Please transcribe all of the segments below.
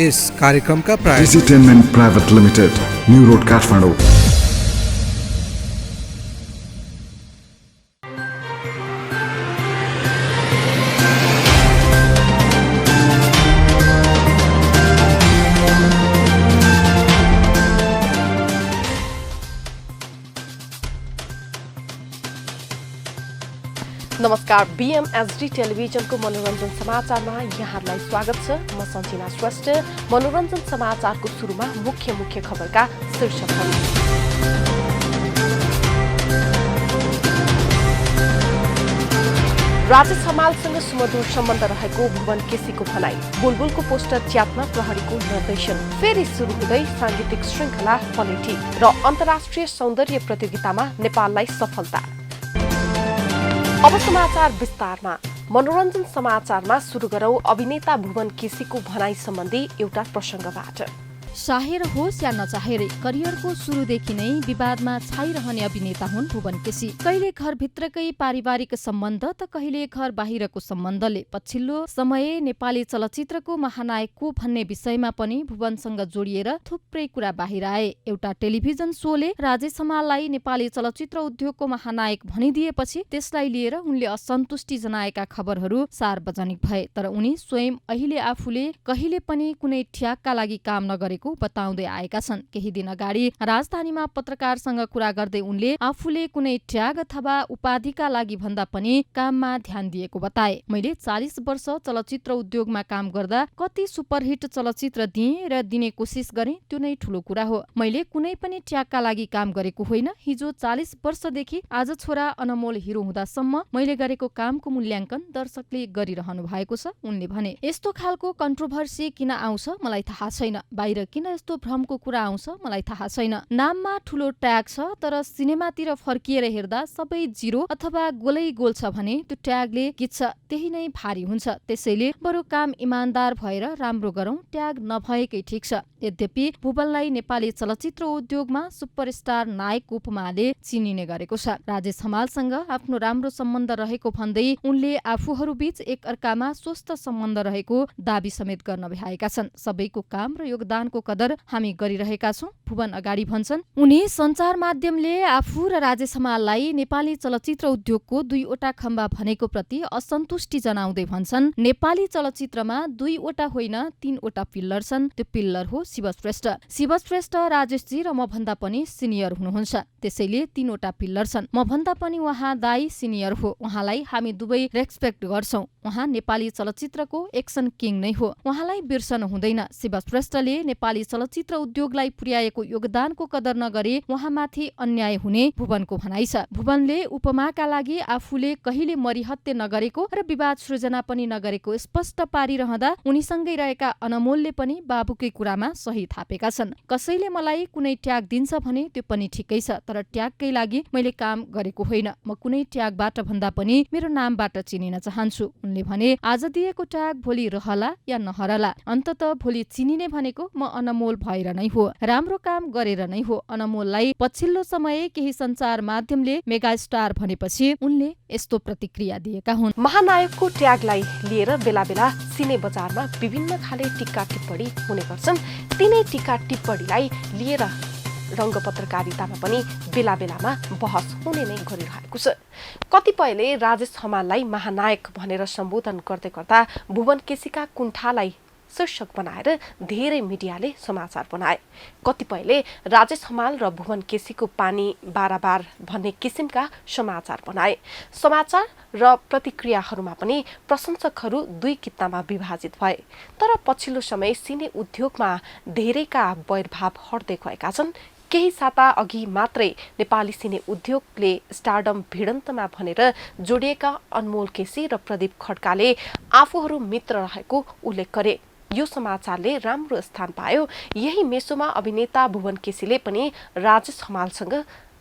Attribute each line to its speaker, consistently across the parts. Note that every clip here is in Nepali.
Speaker 1: यस कार्यक्रमका प्रायोजक
Speaker 2: Digitainment private limited, new road Kathmandu.
Speaker 3: नमस्कार, बीएमएसडी टेलिभिजनको मनोरञ्जन समाचारमा यहाँहरूलाई स्वागत छ। म सञ्चिना श्रेष्ठ। मनोरञ्जन समाचारको सुरुमा मुख्य खबरका शीर्षकहरू। राजेश हमालसँग सुमधुर सम्बन्ध रहेको भुवन केसीको भनाई। बुलबुलको पोस्टर च्यात्न प्रहरीको निर्देशन। फेरि सुरु हुँदै सांगीतिक श्रृङ्खला पलेटी र अन्तर्राष्ट्रिय सौन्दर्य प्रतियोगितामा नेपाललाई सफलता। अब समाचार विस्तारमा। मनोरञ्जन समाचारमा सुरु गरौं अभिनेता भुवन केसीको भनाई सम्बन्धी एउटा प्रसङ्गबाट।
Speaker 4: चाहेर होस् या नचाहेरै करियरको सुरुदेखि नै विवादमा छाइरहने अभिनेता हुन् भुवन केसी। कहिले घरभित्रकै पारिवारिक सम्बन्ध त कहिले घर बाहिरको सम्बन्धले पछिल्लो समय नेपाली चलचित्रको महानायक को भन्ने विषयमा पनि भुवनसँग जोडिएर थुप्रै कुरा बाहिर आए। एउटा टेलिभिजन शोले राजेश हमाललाई नेपाली चलचित्र उद्योगको महानायक भनिदिएपछि त्यसलाई लिएर उनले असन्तुष्टि जनाएका खबरहरू सार्वजनिक भए। तर उनी स्वयं अहिले आफूले कहिले पनि कुनै ठ्याकका लागि काम नगरेको बताउँदै आएका छन्। केही दिन अगाडि राजधानीमा पत्रकारसँग कुरा गर्दै उनले आफूले कुनै ट्याग अथवा उपाधिका लागि भन्दा पनि काममा ध्यान दिएको बताए। मैले 40 वर्ष चलचित्र उद्योगमा काम गर्दा कति सुपरहिट चलचित्र दिएँ र दिने कोसिस गरेँ, त्यो नै ठूलो कुरा हो। मैले कुनै पनि ट्यागका लागि काम गरेको होइन। हिजो 40 वर्षदेखि आज छोरा अनमोल हिरो हुँदासम्म मैले गरेको कामको मूल्याङ्कन दर्शकले गरिरहनु भएको छ, उनले भने। यस्तो खालको कन्ट्रोभर्सी किन आउँछ मलाई थाहा छैन। बाहिर किन यस्तो भ्रमको कुरा आउँछ मलाई थाहा छैन। नाममा ठूलो ट्याग छ तर सिनेमातिर फर्किएर हेर्दा सबै जिरो अथवा गोलै गोल छ भने त्यो ट्यागले गिच्छ, त्यही नै भारी हुन्छ। त्यसैले बरु काम इमान्दार भएर राम्रो गरौं, ट्याग नभएकै ठिक छ। यद्यपि भुवनलाई नेपाली चलचित्र उद्योगमा सुपरस्टार नायकको उपमाले चिनिने गरेको छ। राजेश हमालसँग आफ्नो राम्रो सम्बन्ध रहेको भन्दै उनले आफूहरूबीच एक अर्कामा स्वस्थ सम्बन्ध रहेको दाबी समेत गर्न भ्याएका छन्। सबैको काम र योगदानको कदर हामी गरिरहेका छौं, भुवन अगाडि भन्छन्। उनी सञ्चार माध्यमले आफू र राजेश हमाललाई नेपाली चलचित्र उद्योगको 2वटा खम्बा भनेको प्रति असन्तुष्टि जनाउँदै भन्छन्, नेपाली चलचित्रमा 2वटा होइन 3वटा पिल्लर छन्। त्यो पिल्लर हो शिवश्रेष्ठ। शिवश्रेष्ठ राजेशजी र म भन्दा पनि सिनियर हुनुहुन्छ, त्यसैले 3वटा पिल्लर छन्। म भन्दा पनि उहाँ दाई सिनियर हो, उहाँलाई हामी दुवै रेस्पेक्ट गर्छौं। उहाँ नेपाली चलचित्रको एक्सन किङ नै हो, उहाँलाई बिर्सनु हुँदैन। शिवश्रेष्ठले नेपाली चलचित्र उद्योगलाई पुर्याएको योगदानको कदर नगरे उहाँमाथि अन्याय हुने भुवनको भनाइ छ। भुवनले उपमाका लागि आफूले कहिले मरिहत्ते नगरेको र विवाद सृजना पनि नगरेको स्पष्ट पारिरहँदा उनीसँगै रहेका अनमोलले पनि बाबुकै कुरामा सही थापेका छन्। कसैले मलाई कुनै ट्याग दिन्छ भने त्यो पनि ठिकै छ, तर ट्यागकै लागि मैले काम गरेको होइन। म कुनै ट्यागबाट भन्दा पनि मेरो नामबाट चिनिन चाहन्छु, उनले भने। आज दिएको ट्याग भोलि रहला या नहरला, अन्तत भोलि चिनिने भनेको म अनमोल भएर नै हो, राम्रो काम गरेर नै हो। अनमोललाई पछिल्लो समय केही सञ्चार माध्यमले मेगा स्टार भनेपछि उनले यस्तो प्रतिक्रिया दिएका हुन्।
Speaker 3: महानायकको ट्यागलाई लिएर बेला बेला सिने बजारमा विभिन्न खाले टीका टिप्पणी हुने गर्छन्। तिनै टीका टिप्पणीलाई लिएर रङ्ग पत्रकारितामा पनि बेला बेलामा बहस हुने नै गरिरहेको छ। कतिपयले राजेश हमाललाई महानायक भनेर सम्बोधन गर्दै गर्दा भुवन केसीका कुण्ठालाई शीर्षक बनाएर धेरै मिडियाले समाचार बनाए। कतिपयले राजेश हमाल र भुवन केसीको पानी बाराबार भन्ने किसिमका समाचार बनाए। समाचार र प्रतिक्रियाहरूमा पनि प्रशंसकहरू 2 कित्तामा विभाजित भए। तर पछिल्लो समय सिने उद्योगमा धेरैका वैरभाव हट्दै गएका छन्। केही साता अघि मात्रै नेपाली सिने उद्योगले स्टारडम भिडन्तमा भनेर जोडिएका अनमोल केसी र प्रदीप खड्काले आफूहरू मित्र रहेको उल्लेख गरे। यो समाचारले राम्रो स्थान पायो। यही मेसोमा अभिनेता भुवन केसीले पनि राजेश हमालसँग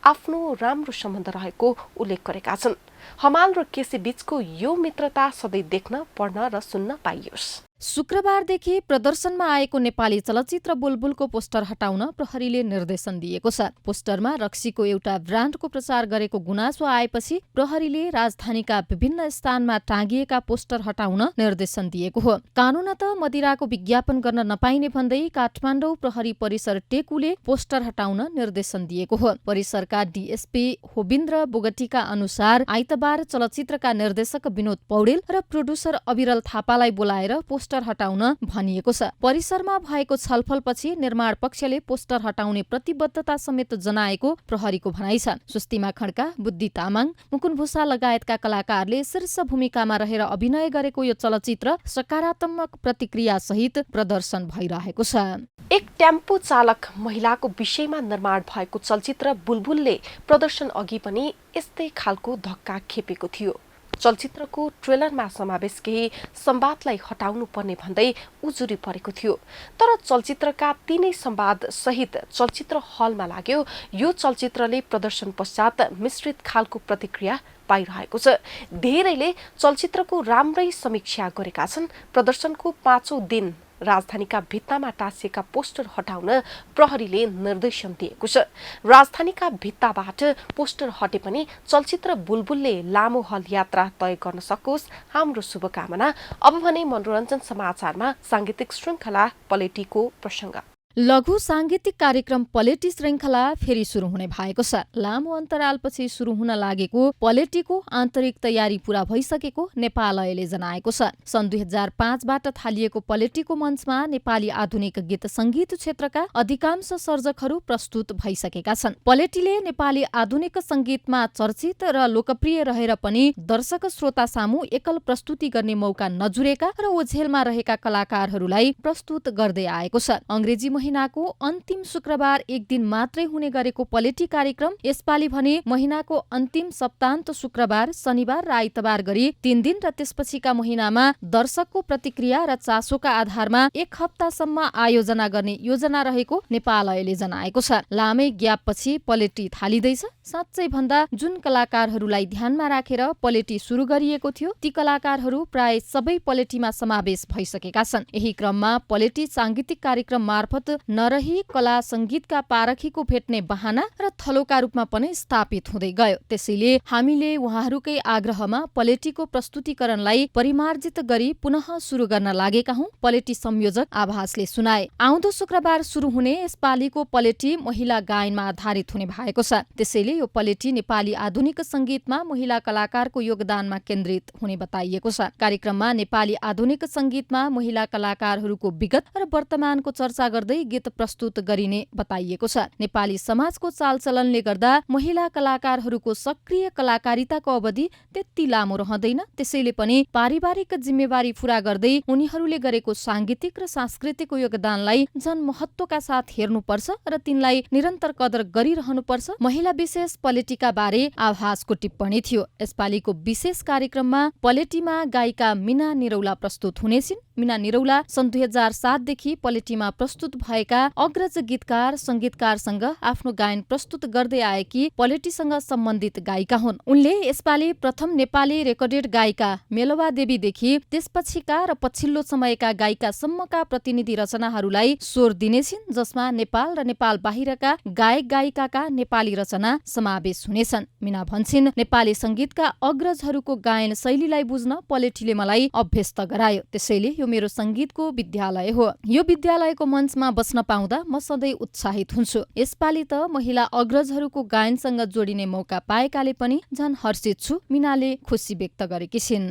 Speaker 3: आफ्नो राम्रो सम्बन्ध रहेको उल्लेख गरेका छन्। हमाल र केसी बीचको यो मित्रता सधैँ देख्न, पढ्न र सुन्न पाइयोस्।
Speaker 4: शुक्रबारदेखि प्रदर्शनमा आएको नेपाली चलचित्र बुलबुलको पोस्टर हटाउन प्रहरीले निर्देशन दिएको छ। पोस्टरमा रक्सीको एउटा ब्रान्डको प्रचार गरेको गुनासो आएपछि प्रहरीले राजधानीका विभिन्न स्थानमा टाँगिएका पोस्टर हटाउन निर्देशन दिएको हो। कानूनत मदिराको विज्ञापन गर्न नपाइने भन्दै काठमाडौँ प्रहरी परिसर टेकुले पोस्टर हटाउन निर्देशन दिएको हो। परिसरका डीएसपी होबिन्द्र बोगटीका अनुसार आइतबार चलचित्रका निर्देशक विनोद पौडेल र प्रोड्युसर अविरल थापालाई बोलाएर पोस्टर हटाउन भनिएको छ। परिसरमा भएको छलफलपछि निर्माण पक्षले पोस्टर हटाउने प्रतिबद्धता समेत जनाएको प्रहरीको भनाइ छ। सुस्तिमा खड्का, बुद्धि तामाङ, मुकुन भूषा लगायतका कलाकारले शीर्ष भूमिकामा रहेर अभिनय गरेको यो चलचित्र सकारात्मक प्रतिक्रिया सहित प्रदर्शन भइरहेको छ।
Speaker 3: एक टेम्पो चालक महिलाको विषयमा निर्माण भएको चलचित्र बुलबुलले प्रदर्शन अघि पनि यस्तै खालको धक्का खेपेको थियो। चलचित्रको ट्रेलरमा समावेश केही संवादलाई हटाउनु पर्ने भन्दै उजुरी परेको थियो। तर चलचित्रका तीनै संवाद सहित चलचित्र हलमा लाग्यो। यो चलचित्रले प्रदर्शन पश्चात मिश्रित खालको प्रतिक्रिया पाइरहेको छ। धेरैले चलचित्रको राम्रै समीक्षा गरेका छन्। प्रदर्शनको 5औं दिन राजधानीका भित्तामा टाँसिएका पोस्टर हटाउन प्रहरीले निर्देशन दिएको छ। राजधानीका भित्ताबाट पोस्टर हटे पनि चलचित्र बुलबुलले लामो हल यात्रा तय गर्न सकोस्, हाम्रो शुभकामना। अब भने मनोरञ्जन समाचारमा सांगीतिक श्रृङ्खला पलेटीको प्रसङ्ग।
Speaker 4: लघु सांगीतिक कार्यक्रम पलेटी श्रृङ्खला फेरि सुरु हुने भएको छ। लामो अन्तरालपछि सुरु हुन लागेको पलेटीको आन्तरिक तयारी पूरा भइसकेको नेपालयले जनाएको छ। सन् 2005बाट थालिएको पलेटीको मञ्चमा नेपाली आधुनिक गीत संगीत क्षेत्रका अधिकांश सर्जकहरू प्रस्तुत भइसकेका छन्। पलेटीले नेपाली आधुनिक संगीतमा चर्चित र लोकप्रिय रहेर पनि दर्शक श्रोता सामु एकल प्रस्तुति गर्ने मौका नजुरेका र ओझेलमा रहेका कलाकारहरूलाई प्रस्तुत गर्दै आएको छ। अंग्रेजी महिनाको अन्तिम शुक्रबार एक दिन मात्रै हुने गरेको पलेटी कार्यक्रम यसपालि भने महिनाको अन्तिम सप्तान्त शुक्रबार, शनिबार र आइतबार गरी 3 दिन र त्यसपछिका महिनामा दर्शकको प्रतिक्रिया र चासोका आधारमा 1 हप्तासम्म आयोजना गर्ने योजना रहेको नेपालयले जनाएको छ। लामै ग्यापपछि पलेटी थालिँदैछ। साँच्चै भन्दा जुन कलाकारहरूलाई ध्यानमा राखेर पलेटी सुरु गरिएको थियो ती कलाकारहरू प्राय सबै पलेटीमा समावेश भइसकेका छन्। यही क्रममा पलेटी सांगीतिक कार्यक्रम मार्फत नरही कला संगीतका पारखीको भेट्ने बहाना र थलोका रूपमा पनि स्थापित हुँदै गयो। त्यसैले हामीले उहाँहरूकै आग्रहमा पलेटीको प्रस्तुतिकरणलाई परिमार्जित गरी पुनः सुरु गर्न लागेका हौं, पलेटी संयोजक आभासले सुनाए। आउँदो शुक्रबार सुरु हुने यसपालिको पलेटी महिला गायनमा आधारित हुने भएको छ। त्यसैले यो पलेटी नेपाली आधुनिक संगीतमा महिला कलाकारको योगदानमा केन्द्रित हुने बताइएको छ। कार्यक्रममा नेपाली आधुनिक संगीतमा महिला कलाकारहरूको विगत र वर्तमानको चर्चा गर्दै गीत प्रस्तुत गरिने बताइएको छ। नेपाली समाजको चालचलनले गर्दा महिला कलाकारहरूको सक्रिय कलाकारिताको अवधि त्यति लामो रहँदैन। त्यसैले पनि पारिवारिक जिम्मेवारी पूरा गर्दै उनीहरूले गरेको सांगीतिक र सांस्कृतिक योगदानलाई झन महत्वका साथ हेर्नुपर्छ र तिनलाई निरन्तर कदर गरिरहनुपर्छ। महिला विशेष पलेटीका बारे आभासको टिप्पणी थियो। यसपालिको विशेष कार्यक्रममा पलेटीमा गायिका मीना निरौला प्रस्तुत हुनेछिन्। मीना निरौला सन् 2007 देखि पलेटीमा प्रस्तुत भएका अग्रज गीतकार संगीतकारसँग आफ्नो गायन प्रस्तुत गर्दै आएकी पलेटीसँग सम्बन्धित गायिका हुन्। उनले यसपालि प्रथम नेपाली रेकर्डेड गायिका मेलवा देवीदेखि त्यसपछिका र पछिल्लो समयका गायिकासम्मका प्रतिनिधि रचनाहरूलाई स्वर दिनेछिन्, जसमा नेपाल र नेपाल बाहिरका गायक गायिकाका नेपाली रचना समावेश हुनेछन्। मीना भन्छिन्, नेपाली संगीतका अग्रजहरूको गायन शैलीलाई बुझ्न पलेटीले मलाई अभ्यस्त गरायो। त्यसैले यो मेरो संगीतको विद्यालय हो। यो विद्यालयको मञ्चमा बस्न पाउँदा म सधैँ उत्साहित हुन्छु। यसपालि त महिला अग्रजहरूको गायनसँग जोडिने मौका पाएकाले पनि झन हर्षित छु, मीनाले खुसी व्यक्त गरेकी छिन्।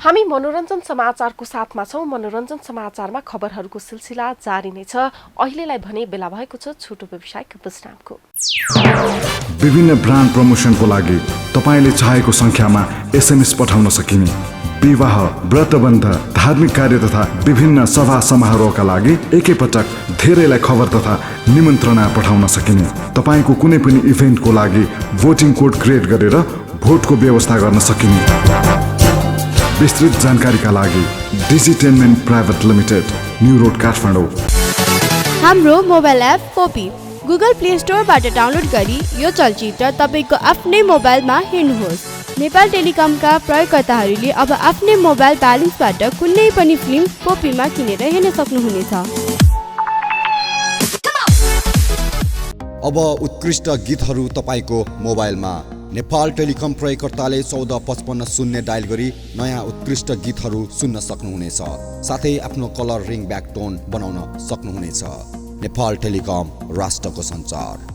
Speaker 3: हामी मनोरञ्जन समाचारको साथमा छौं। मनोरञ्जन समाचारमा खबरहरूको सिलसिला जारी नै छ। अहिलेलाई भने बेला भएको छ छोटो व्यवसायिक विश्रामको।
Speaker 2: विभिन्न ब्रान्ड प्रमोसनको लागि तपाईले चाहेको संख्यामा SMS पठाउन सकिने, विवाह, व्रतबन्ध, धार्मिक कार्य तथा विभिन्न सभा समारोहका लागि एकैपटक धेरैलाई खबर तथा निमन्त्रणा पठाउन सकिने, तपाईको कुनै पनि इभेन्टको लागि भोटिङ कोड क्रिएट गरेर भोटको व्यवस्था गर्न सकिने। विस्तृत जानकारीका लागि Digitainment private limited, new road Kathmandu.
Speaker 1: हाम्रो मोबाइल एप पोपी गुगल प्ले स्टोरबाट डाउनलोड गरी यो चलचित्र तपाईको आफ्नै मोबाइलमा हेर्नुहोस्। नेपाल टेलिकमका प्रयोगकर्ताहरूले अब आफ्नै मोबाइल ब्यालेन्सबाट कुनै पनि फिल्म पोपीमा किनेर हेर्न सक्नुहुनेछ।
Speaker 5: अब उत्कृष्ट गीतहरू तपाईको मोबाइलमा। नेपाल टेलिकम प्रयोगकर्ताले 1455 डायल गरी नयाँ उत्कृष्ट गीतहरू सुन्न सक्नुहुनेछ। साथै आफ्नो कलर रिङ ब्याकटोन बनाउन सक्नुहुनेछ। नेपाल टेलिकम, राष्ट्रको सञ्चार।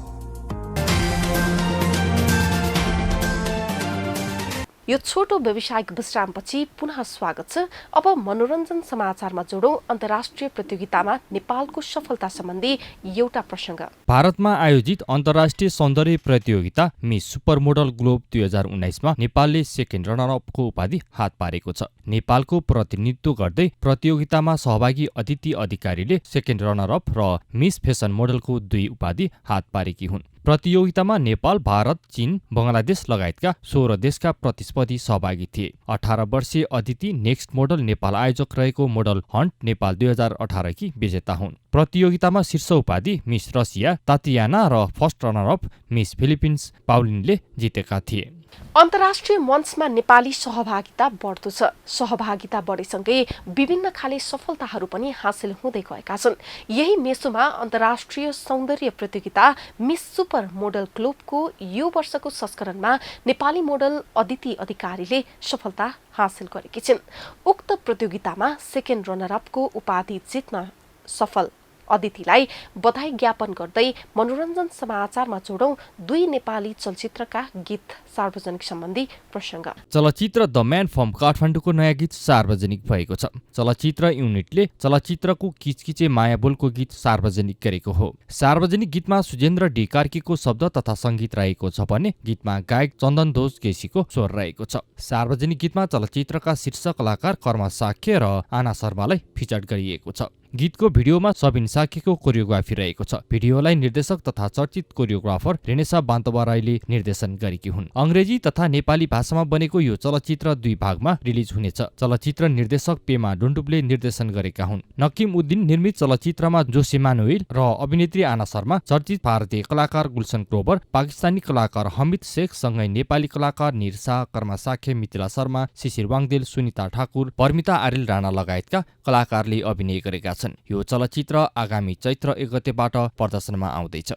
Speaker 3: यो छोटो व्यावसायिक विश्रामपछि पुनः स्वागत छ। अब मनोरञ्जन समाचारमा जोडौं अन्तर्राष्ट्रिय प्रतियोगितामा नेपालको सफलता सम्बन्धी एउटा प्रसङ्ग।
Speaker 6: भारतमा आयोजित अन्तर्राष्ट्रिय सौन्दर्य प्रतियोगिता मिस सुपर मोडल ग्लोब 2019 मा नेपालले सेकेन्ड रनरअपको उपाधि हात पारेको छ। नेपालको प्रतिनिधित्व गर्दै प्रतियोगितामा सहभागी अतिथि अधिकारीले सेकेन्ड रनरअप र मिस फेसन मोडलको 2 उपाधि हात पारेकी हुन्। प्रतियोगितामा नेपाल, भारत, चीन, बङ्गलादेश लगायतका 16 देशका प्रतिस्पर्धी सहभागी थिए। 18 वर्षीय अदिति नेक्स्ट मोडल नेपाल आयोजक रहेको मोडल हन्ट नेपाल 2018 की विजेता हुन्। प्रतियोगितामा शीर्ष उपाधि मिस रसिया तातियाना र फर्स्ट रनरअप मिस फिलिपिन्स पाउलिनले जितेका थिए।
Speaker 3: अन्तर्राष्ट्रिय मञ्चमा नेपाली सहभागिता बढ्दो छ। सहभागिता बढेसँगै विभिन्न खाले सफलताहरू पनि हासिल हुँदै गएका छन्। यही मेसोमा अन्तर्राष्ट्रिय सौन्दर्य प्रतियोगिता मिस सुपर मोडल ग्लोबको यो वर्षको संस्करणमा नेपाली मोडल अदिति अधिकारीले सफलता हासिल गरेकी छिन्। उक्त प्रतियोगितामा सेकेन्ड रनरअपको उपाधि जित्न सफल अदितिलाई बधाई ज्ञापन गर्दै मनोरञ्जन समाचारमा जोडौं 2 नेपाली चलचित्रका गीत सार्वजनिक सम्बन्धी प्रसङ्ग।
Speaker 6: चलचित्र द म्यान फ्रम काठमाडौँको नयाँ गीत सार्वजनिक भएको छ। चलचित्र युनिटले चलचित्रको किचकिचे मायाबोलको गीत सार्वजनिक गरेको हो। सार्वजनिक गीतमा सुजेन्द्र डी कार्कीको शब्द तथा सङ्गीत रहेको छ भने गीतमा गायक चन्दन दोष केसीको स्वर रहेको छ। सार्वजनिक गीतमा चलचित्रका शीर्ष कलाकार कर्मा साक्य र आना शर्मालाई फिचर गरिएको छ। गीतको भिडियोमा सबिन साक्यको कोरियोग्राफी रहेको छ। भिडियोलाई निर्देशक तथा चर्चित कोरियोग्राफर रेनेसा बान्तवा राईले निर्देशन गरेकी हुन्। अङ्ग्रेजी तथा नेपाली भाषामा बनेको यो चलचित्र 2 भागमा रिलिज हुनेछ। चलचित्र निर्देशक पेमा डुन्डुपले निर्देशन गरेका हुन्। नकिम उद्दिन निर्मित चलचित्रमा जोसे मानुएल र अभिनेत्री आना शर्मा, चर्चित भारतीय कलाकार गुलशन ग्रोवर, पाकिस्तानी कलाकार हमिद शेख सँगै नेपाली कलाकार निरसा, कर्मा साक्य, मिथिला शर्मा, शिशिर वाङदेल, सुनिता ठाकुर, पर्मिता आरिल राणा लगायतका कलाकारले अभिनय गरेका छन्। यो चलचित्र आगामी चैत्र 1 गतेबाट प्रदर्शनमा आउँदैछ।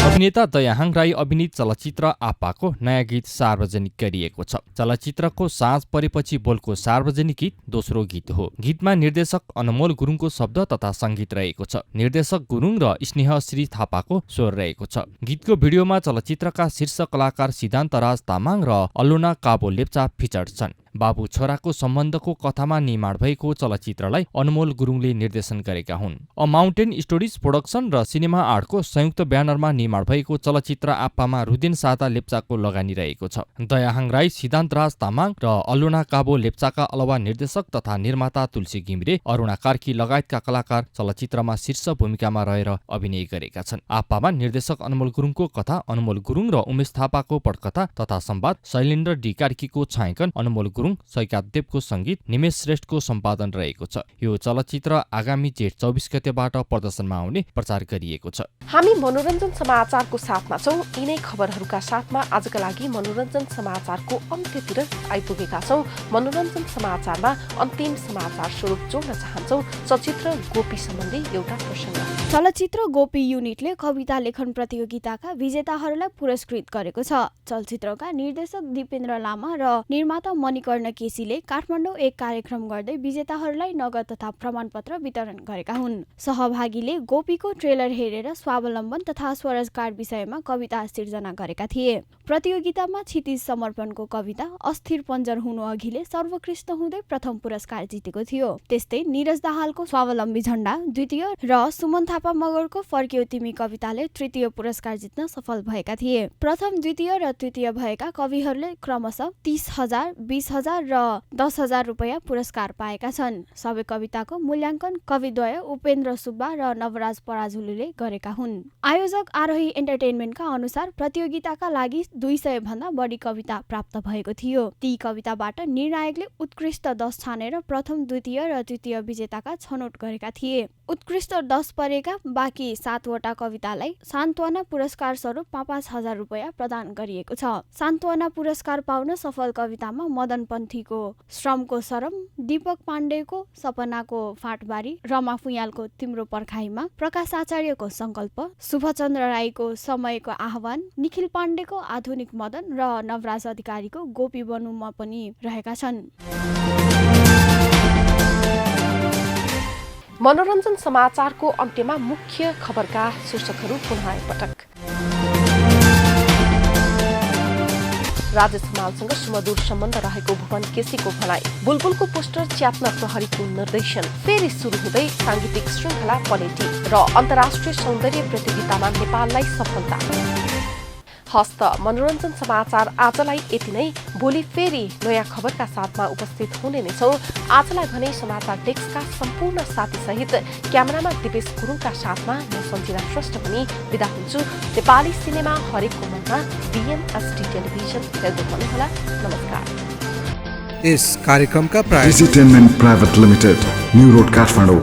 Speaker 6: अभिनेता दयाहाङ राई अभिनीत चलचित्र आप्पाको नयाँ गीत सार्वजनिक गरिएको छ। चलचित्रको साँझ परेपछि बोलको सार्वजनिक गीत दोस्रो गीत हो। गीतमा निर्देशक अनमोल गुरुङको शब्द तथा सङ्गीत रहेको छ। निर्देशक गुरुङ र स्नेहश्री थापाको स्वर रहेको छ। गीतको भिडियोमा चलचित्रका शीर्ष कलाकार सिद्धान्तराज तामाङ र अल्लोना काबो लेप्चा फिचर छन्। बाबु छोराको सम्बन्धको कथामा निर्माण भएको चलचित्रलाई अनमोल गुरुङले निर्देशन गरेका हुन्। अ माउन्टेन स्टोरिज प्रोडक्सन र सिनेमा आर्टको संयुक्त ब्यानरमा निर्माण भएको चलचित्र आप्पामा रुदेन सादा लेप्चाको लगानी रहेको छ। दयाहाङ राई, सिद्धान्तराज तामाङ र अल्लोना काबो लेप्चाका अलावा निर्देशक तथा निर्माता तुलसी घिमिरे, अरुणा कार्की लगायतका कलाकार चलचित्रमा शीर्ष भूमिकामा रहेर अभिनय गरेका छन्। आप्पामा निर्देशक अनमोल गुरुङको कथा, अनमोल गुरुङ र उमेश थापाको पटकथा तथा संवाद, शैलेन्द्र डी कार्कीको छायाङ्कन, अनमोल गुरुङ, सैकात देवको सङ्गीत, निमेश श्रेष्ठको सम्पादन रहेको छ। यो चलचित्र आगामी जेठ 24 गतेबाट प्रदर्शनमा आउने प्रचार गरिएको छ।
Speaker 3: हामी मनोरञ्जन समाचारको साथमा छौं। यिनै खबरहरूका साथमा आजका लागि मनोरञ्जन समाचारको अन्त्यतिर आइपुगेका छौं। मनोरञ्जन समाचारमा अन्तिम समाचार स्वरूप जोड्न चाहन्छौं चलचित्र गोपी सम्बन्धी एउटा प्रसङ्ग।
Speaker 1: चलचित्र गोपी युनिटले कविता लेखन प्रतियोगिताका विजेताहरूलाई पुरस्कृत गरेको छ। चलचित्रका निर्देशक दिपेन्द्र लामा र निर्माता मणिकर्ण केसीले काठमाडौँ एक कार्यक्रम गर्दै विजेताहरूलाई नगद तथा प्रमाणपत्र वितरण गरेका हुन्। सहभागीले गोपीको ट्रेलर हेरेर स्वावलम्बन तथा स्वरोजगार विषयमा कविता सिर्जना गरेका थिए। प्रतियोगितामा क्षितिज समर्पणको कविता अस्थिर पञ्जर हुनु अघिले सर्वोत्कृष्ट हुँदै प्रथम पुरस्कार जितेको थियो। त्यस्तै निरज दाहालको स्वावलम्बी झण्डा द्वितीय र सुमन थापा मगरको फर्कियो तिमी कविताले तृतीय पुरस्कार जित्न सफल भएका थिए। प्रथम, द्वितीय र तृतीय भएका कविहरूले क्रमशः 30,000, 20,000 5,000 र 10,000 रुपैयाँ पुरस्कार पाएका छन्। सबै कविताको मूल्याङ्कन कविद्वय उपेन्द्र सुब्बा र नवराज पराजुलीले गरेका हुन्। आयोजक आरोही एन्टरटेनमेन्टका अनुसार प्रतियोगिताका लागि 200 भन्दा बढी कविता प्राप्त भएको थियो। ती कविताबाट निर्णायकले उत्कृष्ट 10 छानेर प्रथम, द्वितीय र तृतीय विजेताका छनौट गरेका थिए। उत्कृष्ट 10 परेका बाँकी 7 वटा कवितालाई सान्त्वना पुरस्कार स्वरूप 5,000 रुपैयाँ प्रदान गरिएको छ। सान्त्वना पुरस्कार पाउन सफल कवितामा मदन पन्थीको श्रमको शरम, दीपक पाण्डेको सपनाको फाँटबारी, रमा फुयालको तिम्रो पर्खाइमा, प्रकाश आचार्यको संकल्प, शुभचन्द्र राईको समयको आह्वान, निखिल पाण्डेको आधुनिक मदन र नवराज अधिकारीको गोपी बनुमा पनि रहेका छन्।
Speaker 3: मनोरञ्जन समाचारको अन्त्यमा मुख्य खबरका शीर्षकहरू पुनः एकपटक। राजेश हमालसँग सुमधुर सम्बन्ध रहेको भुवन केसीको भनाई। बुलबुलको पोस्टर च्यात्न प्रहरीको निर्देशन। फेरि सुरु हुँदै सांगीतिक श्रृङ्खला पलेटी र अन्तर्राष्ट्रिय सौन्दर्य प्रतियोगितामा नेपाललाई सफलता। हस्त मनोरञ्जन समाचार आजलाई यति नै। भोलि फेरि नयाँ खबरका साथमा उपस्थित हुने नै छौँ। आजलाई भने समाचार डेस्कका सम्पूर्ण साथीसहित क्यामेरामा दिपेश गुरुङका साथमा म सञ्जना श्रेष्ठ पनि बिदा हुन्छु। नेपाली सिनेमा हरेकको मनमा BNSD टेलिभिजन हेर्दै गर्नुहोला। नमस्कार।
Speaker 7: यस कार्यक्रमका
Speaker 2: Digitainment private limited, new road, Kathmandu.